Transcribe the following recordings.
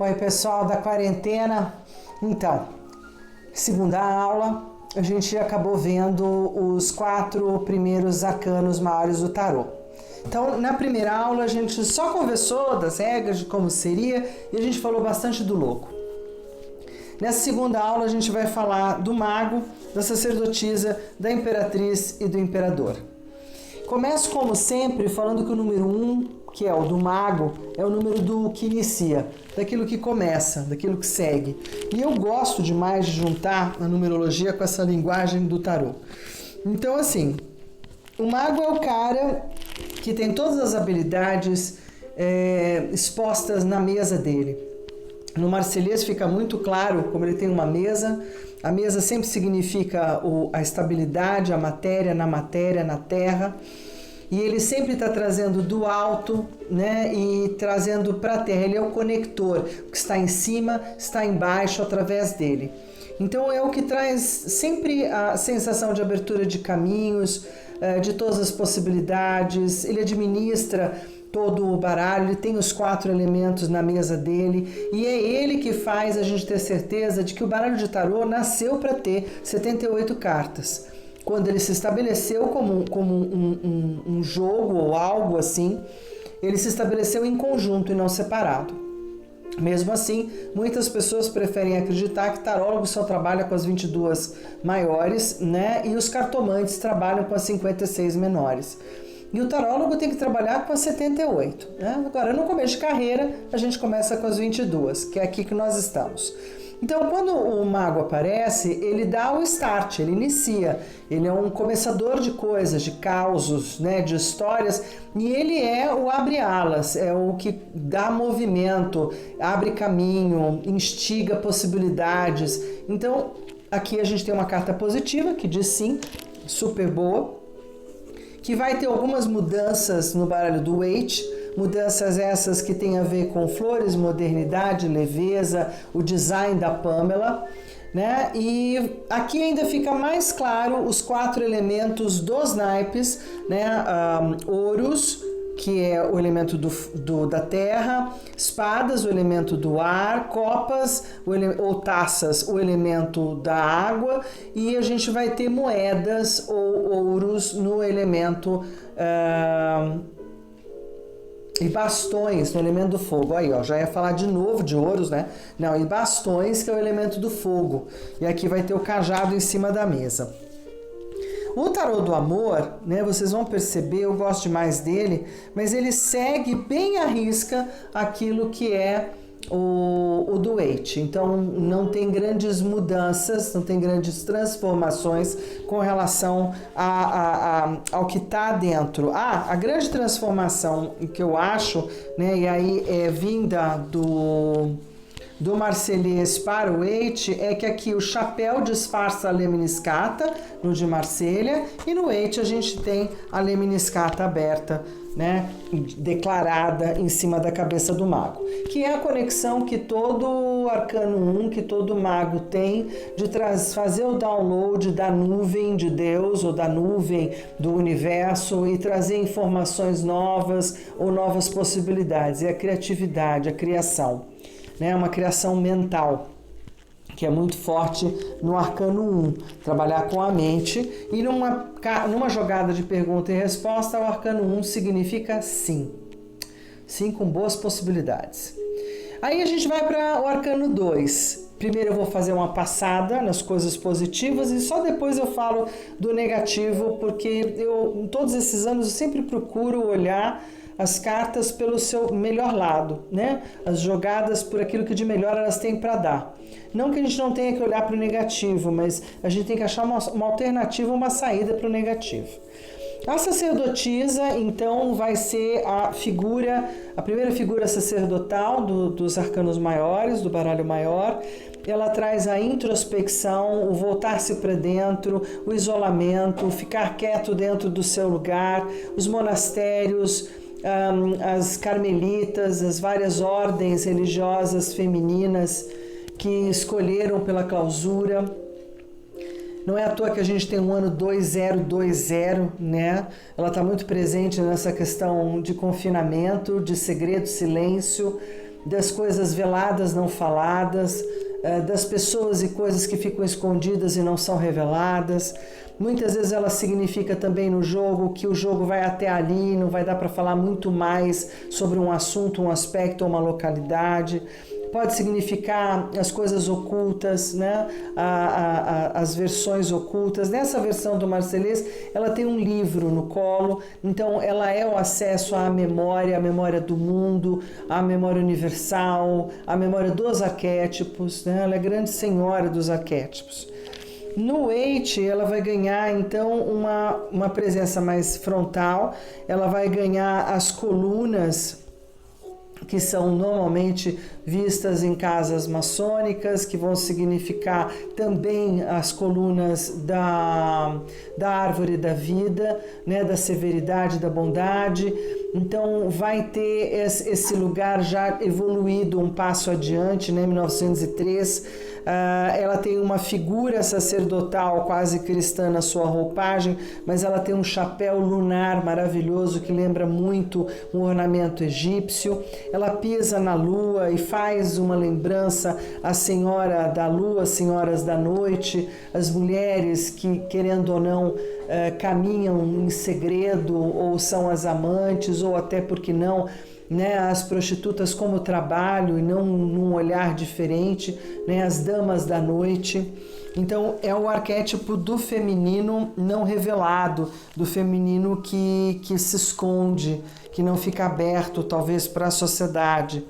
Oi, pessoal da quarentena. Então, segunda aula, a gente acabou vendo os 4 primeiros arcanos maiores do tarô. Então, na primeira aula, a gente só conversou das regras, de como seria, e a gente falou bastante do louco. Nessa segunda aula, a gente vai falar do mago, da sacerdotisa, da imperatriz e do imperador. Começo, como sempre, falando que o número 1, que é o do mago, é o número do que inicia, daquilo que começa, daquilo que segue. E eu gosto demais de juntar a numerologia com essa linguagem do tarô. Então, assim, o mago é o cara que tem todas as habilidades expostas na mesa dele. No Marselhês fica muito claro como ele tem uma mesa. A mesa sempre significa a estabilidade, a matéria, na terra. E ele sempre está trazendo do alto, né, e trazendo para a terra. Ele é o conector, o que está em cima está embaixo através dele. Então é o que traz sempre a sensação de abertura de caminhos, de todas as possibilidades. Ele administra todo o baralho, ele tem os 4 elementos na mesa dele e é ele que faz a gente ter certeza de que o baralho de tarô nasceu para ter 78 cartas. Quando ele se estabeleceu como um jogo ou algo assim, ele se estabeleceu em conjunto e não separado. Mesmo assim, muitas pessoas preferem acreditar que tarólogo só trabalha com as 22 maiores, né? E os cartomantes trabalham com as 56 menores. E o tarólogo tem que trabalhar com as 78. Né? Agora, no começo de carreira, a gente começa com as 22, que é aqui que nós estamos. Então, quando o mago aparece, ele dá o start, ele inicia. Ele é um começador de coisas, de causos, né, de histórias, e ele é o abre-alas, é o que dá movimento, abre caminho, instiga possibilidades. Então, aqui a gente tem uma carta positiva, que diz sim, super boa, que vai ter algumas mudanças no baralho do Waite, mudanças essas que têm a ver com flores, modernidade, leveza, o design da Pamela, né? E aqui ainda fica mais claro os 4 elementos dos naipes, né? Ouros, que é o elemento da terra, espadas, o elemento do ar, copas ou taças, o elemento da água, e a gente vai ter moedas ou ouros no elemento e bastões no elemento do fogo. Aí, ó, já ia falar de novo de ouros, né? Não, e bastões, que é o elemento do fogo. E aqui vai ter o cajado em cima da mesa. O tarô do amor, né, vocês vão perceber, eu gosto demais dele, mas ele segue bem à risca aquilo que é o do Waite. Então não tem grandes mudanças, não tem grandes transformações com relação ao que está dentro. A grande transformação que eu acho, né, e aí é vinda do Marselhês para o Waite, é que aqui o chapéu disfarça a lemniscata no de Marselha, e no Waite a gente tem a lemniscata aberta, né, declarada em cima da cabeça do mago, que é a conexão que todo arcano 1, que todo mago tem de fazer o download da nuvem de Deus ou da nuvem do universo e trazer informações novas ou novas possibilidades. É a criatividade, a criação, né, uma criação mental, que é muito forte no arcano 1, trabalhar com a mente. E numa jogada de pergunta e resposta, o arcano 1 significa sim. Sim, com boas possibilidades. Aí a gente vai para o arcano 2. Primeiro eu vou fazer uma passada nas coisas positivas e só depois eu falo do negativo, porque em todos esses anos eu sempre procuro olhar as cartas pelo seu melhor lado, né? As jogadas por aquilo que de melhor elas têm para dar. Não que a gente não tenha que olhar para o negativo, mas a gente tem que achar uma alternativa, uma saída para o negativo. A sacerdotisa, então, vai ser a primeira figura sacerdotal dos arcanos maiores, do baralho maior. Ela traz a introspecção, o voltar-se para dentro, o isolamento, o ficar quieto dentro do seu lugar, os monastérios, as carmelitas, as várias ordens religiosas femininas que escolheram pela clausura. Não é à toa que a gente tem um ano 2020, né? Ela está muito presente nessa questão de confinamento, de segredo, silêncio, das coisas veladas não faladas, das pessoas e coisas que ficam escondidas e não são reveladas. Muitas vezes ela significa também no jogo que o jogo vai até ali, não vai dar para falar muito mais sobre um assunto, um aspecto ou uma localidade. Pode significar as coisas ocultas, né? As versões ocultas. Nessa versão do Marselhês, ela tem um livro no colo, então ela é o acesso à memória, a memória do mundo, a memória universal, a memória dos arquétipos, né? Ela é grande senhora dos arquétipos. No Waite, ela vai ganhar, então, uma presença mais frontal, ela vai ganhar as colunas, que são normalmente vistas em casas maçônicas, que vão significar também as colunas da árvore da vida, né, da severidade, da bondade. Então vai ter esse lugar já evoluído um passo adiante, né, 1903. Ela tem uma figura sacerdotal quase cristã na sua roupagem, mas ela tem um chapéu lunar maravilhoso que lembra muito um ornamento egípcio. Ela pisa na lua e faz uma lembrança à Senhora da Lua, as Senhoras da Noite, as mulheres que, querendo ou não, caminham em segredo, ou são as amantes, ou até, porque não, né, as prostitutas como trabalho e não num olhar diferente, né, as damas da noite. Então é o arquétipo do feminino não revelado, do feminino que se esconde, que não fica aberto talvez para a sociedade.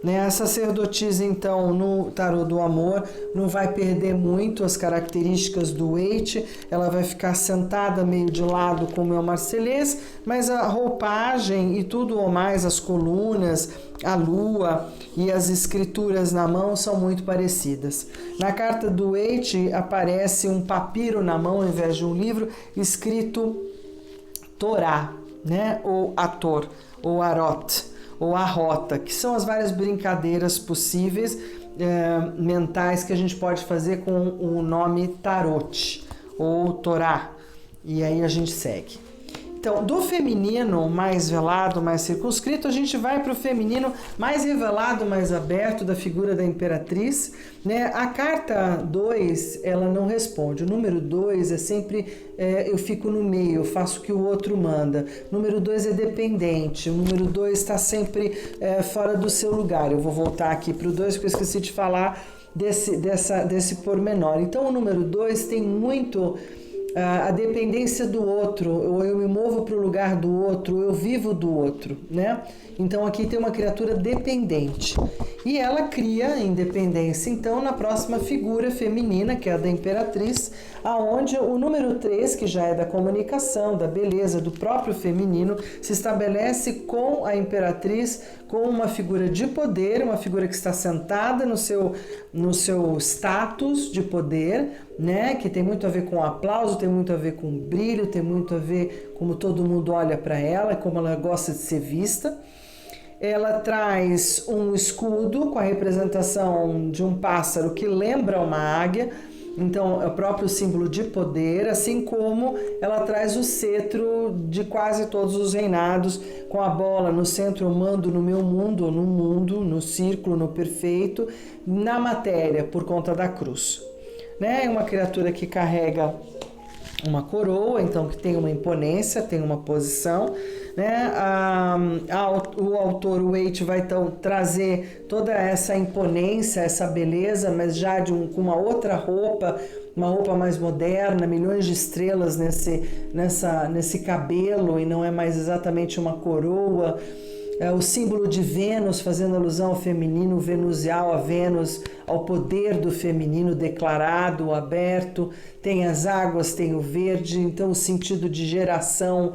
Né? A sacerdotisa, então, no tarô do amor, não vai perder muito as características do Waite, ela vai ficar sentada meio de lado como é o Marselhês, mas a roupagem e tudo ou mais, as colunas, a lua e as escrituras na mão são muito parecidas. Na carta do Waite aparece um papiro na mão ao invés de um livro, escrito Torá, né? Ou Ator, ou Arot, ou a rota, que são as várias brincadeiras possíveis mentais que a gente pode fazer com o nome Tarot ou Torá, e aí a gente segue. Então, do feminino mais velado, mais circunscrito, a gente vai para o feminino mais revelado, mais aberto, da figura da imperatriz, né? A carta 2, ela não responde. O número 2 é sempre, eu fico no meio, eu faço o que o outro manda. O número 2 é dependente, o número 2 está sempre fora do seu lugar. Eu vou voltar aqui para o 2, porque eu esqueci de falar desse pormenor. Então, o número 2 tem muito a dependência do outro, ou eu me movo para o lugar do outro, eu vivo do outro, né? Então aqui tem uma criatura dependente. E ela cria a independência, então, na próxima figura feminina, que é a da imperatriz, aonde o número 3, que já é da comunicação, da beleza, do próprio feminino, se estabelece com a imperatriz, com uma figura de poder, uma figura que está sentada no seu status de poder, né? Que tem muito a ver com aplauso, tem muito a ver com brilho, tem muito a ver como todo mundo olha para ela, como ela gosta de ser vista. Ela traz um escudo com a representação de um pássaro que lembra uma águia, então é o próprio símbolo de poder, assim como ela traz o cetro de quase todos os reinados, com a bola no centro, eu mando no meu mundo, no mundo, no círculo, no perfeito, na matéria, por conta da cruz. Né? É uma criatura que carrega uma coroa, então que tem uma imponência, tem uma posição, né? O autor Waite vai então trazer toda essa imponência, essa beleza, mas já com uma outra roupa, uma roupa mais moderna, milhões de estrelas nesse cabelo, e não é mais exatamente uma coroa. O símbolo de Vênus, fazendo alusão ao feminino venusial, a Vênus, ao poder do feminino declarado, aberto. Tem as águas, tem o verde, então o sentido de geração,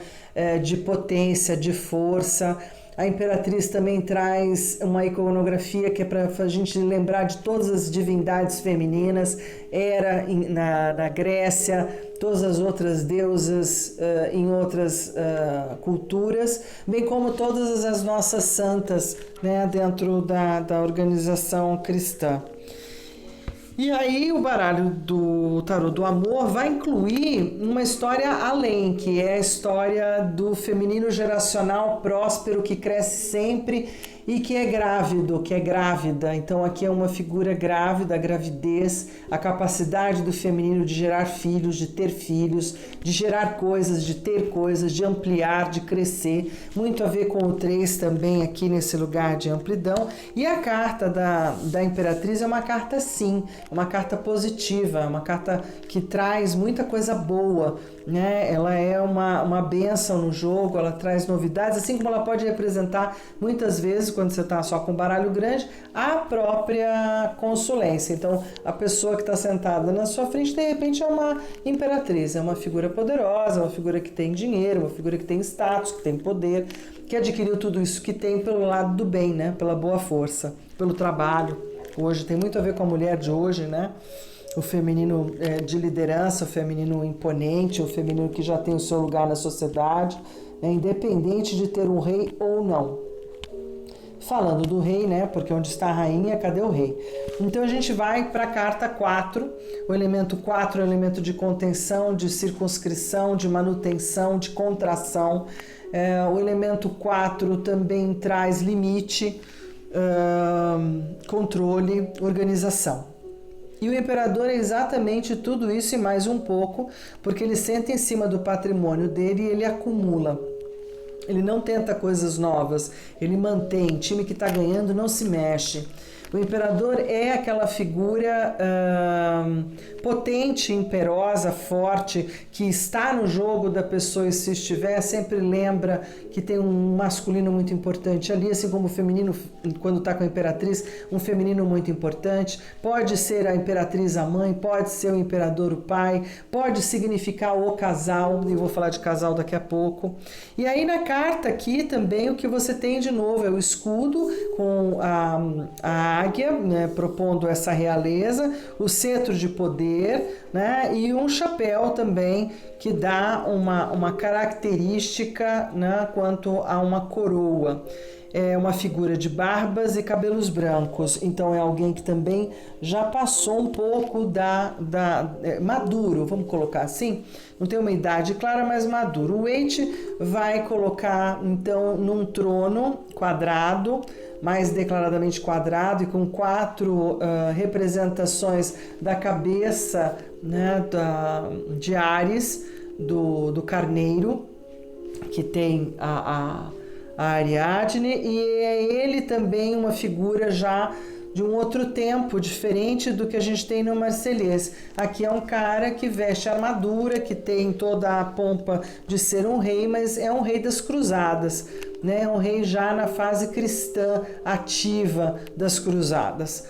de potência, de força. A imperatriz também traz uma iconografia que é para a gente lembrar de todas as divindades femininas, Hera na Grécia, todas as outras deusas em outras culturas, bem como todas as nossas santas, né, dentro da organização cristã. E aí o baralho do tarô do amor vai incluir uma história além, que é a história do feminino geracional próspero que cresce sempre e que é grávido, que é grávida. Então aqui é uma figura grávida, a gravidez, a capacidade do feminino de gerar filhos, de ter filhos, de gerar coisas, de ter coisas, de ampliar, de crescer. Muito a ver com o 3 também aqui nesse lugar de amplidão. E a carta da Imperatriz é uma carta sim, uma carta positiva, uma carta que traz muita coisa boa, né? Ela é uma bênção no jogo, ela traz novidades, assim como ela pode representar muitas vezes, quando você está só com um baralho grande, a própria consulência. Então, a pessoa que está sentada na sua frente, de repente, é uma imperatriz, é uma figura poderosa, uma figura que tem dinheiro, uma figura que tem status, que tem poder, que adquiriu tudo isso que tem pelo lado do bem, né? Pela boa força, pelo trabalho. Hoje tem muito a ver com a mulher de hoje, né? O feminino de liderança, o feminino imponente, o feminino que já tem o seu lugar na sociedade, independente de ter um rei ou não. Falando do rei, né? Porque onde está a rainha, cadê o rei? Então a gente vai para a carta 4. O elemento 4 é o elemento de contenção, de circunscrição, de manutenção, de contração. O elemento 4 também traz limite, controle, organização. E o imperador é exatamente tudo isso e mais um pouco, porque ele senta em cima do patrimônio dele e ele acumula. Ele não tenta coisas novas, ele mantém. O time que está ganhando não se mexe. O imperador é aquela figura potente, imperosa, forte, que está no jogo da pessoa e se estiver, sempre lembra que tem um masculino muito importante ali, assim como o feminino, quando está com a imperatriz, um feminino muito importante. Pode ser a imperatriz a mãe, pode ser o imperador o pai, pode significar o casal, e vou falar de casal daqui a pouco. E aí na carta aqui também o que você tem de novo é o escudo com a águia, né, propondo essa realeza, o cetro de poder, né, e um chapéu também que dá uma característica, né, quanto a uma coroa. É uma figura de barbas e cabelos brancos, então é alguém que também já passou um pouco maduro, vamos colocar assim, não tem uma idade clara, mas maduro. O Waite vai colocar então num trono quadrado, mais declaradamente quadrado e com 4 representações da cabeça, né, de Áries, do carneiro, que tem a Ariadne, e é ele também uma figura já de um outro tempo, diferente do que a gente tem no Marselhês. Aqui é um cara que veste armadura, que tem toda a pompa de ser um rei, mas é um rei das cruzadas, né? É um rei já na fase cristã ativa das cruzadas.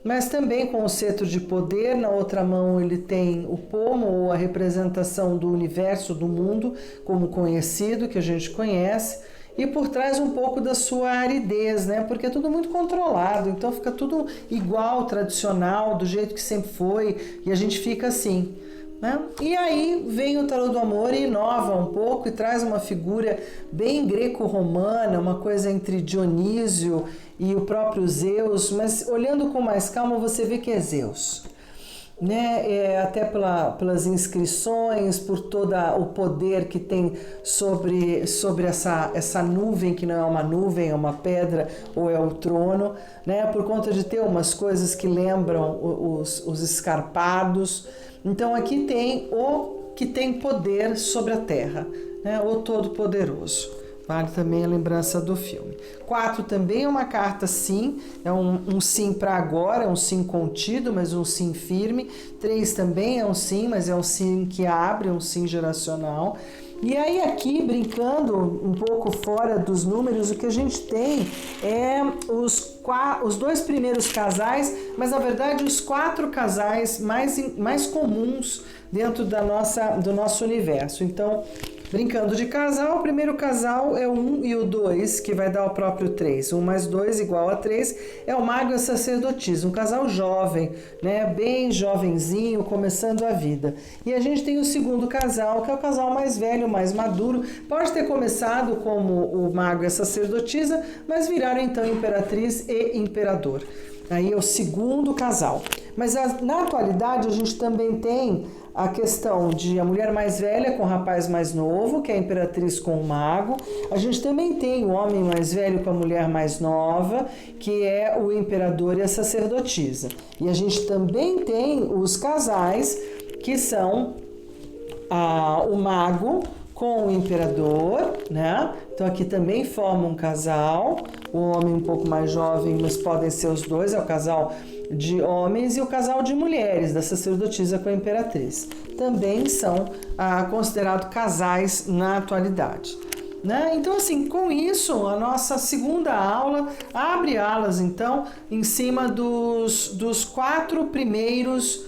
Mas também com o cetro de poder, na outra mão ele tem o pomo, ou a representação do universo, do mundo, como conhecido, que a gente conhece, e por trás um pouco da sua aridez, né? Porque é tudo muito controlado, então fica tudo igual, tradicional, do jeito que sempre foi, e a gente fica assim, né? E aí vem o tarô do amor e inova um pouco e traz uma figura bem greco-romana, uma coisa entre Dionísio e o próprio Zeus, mas olhando com mais calma você vê que é Zeus, né? Até pelas inscrições, por todo o poder que tem sobre essa nuvem, que não é uma nuvem, é uma pedra ou é o trono, né? Por conta de ter umas coisas que lembram os escarpados. Então aqui tem o que tem poder sobre a terra, né? O Todo-Poderoso. Vale também a lembrança do filme. 4 também é uma carta sim, é um sim para agora, é um sim contido, mas um sim firme. 3 também é um sim, mas é um sim que abre, um sim geracional. E aí aqui, brincando um pouco fora dos números, o que a gente tem é os 2 primeiros casais, mas na verdade os 4 casais mais comuns dentro do nosso universo. Então, brincando de casal, o primeiro casal é o 1 e o 2, que vai dar o próprio 3. 1 mais 2 igual a 3, é o mago e a sacerdotisa, um casal jovem, né? Bem jovenzinho, começando a vida. E a gente tem o segundo casal, que é o casal mais velho, mais maduro. Pode ter começado como o mago e a sacerdotisa, mas viraram então imperatriz e imperador. aí é o segundo casal. Mas na atualidade a gente também tem a questão de a mulher mais velha com o rapaz mais novo, que é a imperatriz com o mago. A gente também tem o homem mais velho com a mulher mais nova, que é o imperador e a sacerdotisa. E a gente também tem os casais, que são o mago com o imperador, né? Então aqui também forma um casal, o homem um pouco mais jovem, mas podem ser os dois, é o casal de homens e o casal de mulheres, da sacerdotisa com a imperatriz. Também são considerados casais na atualidade. Né? Então, assim, com isso, a nossa segunda aula abre alas, então, em cima dos 4 primeiros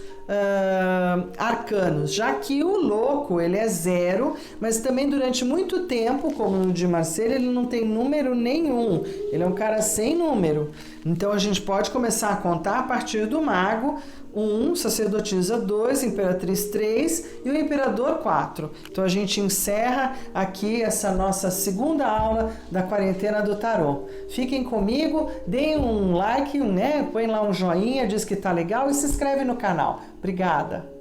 arcanos, já que o louco ele é 0, mas também durante muito tempo, como no de Marselha, ele não tem número nenhum, ele é um cara sem número. Então a gente pode começar a contar a partir do mago 1, sacerdotisa 2, imperatriz 3 e o imperador 4. Então a gente encerra aqui essa nossa segunda aula da quarentena do tarô. Fiquem comigo, deem um like, né? Põe lá um joinha, diz que tá legal e se inscreve no canal. Obrigada!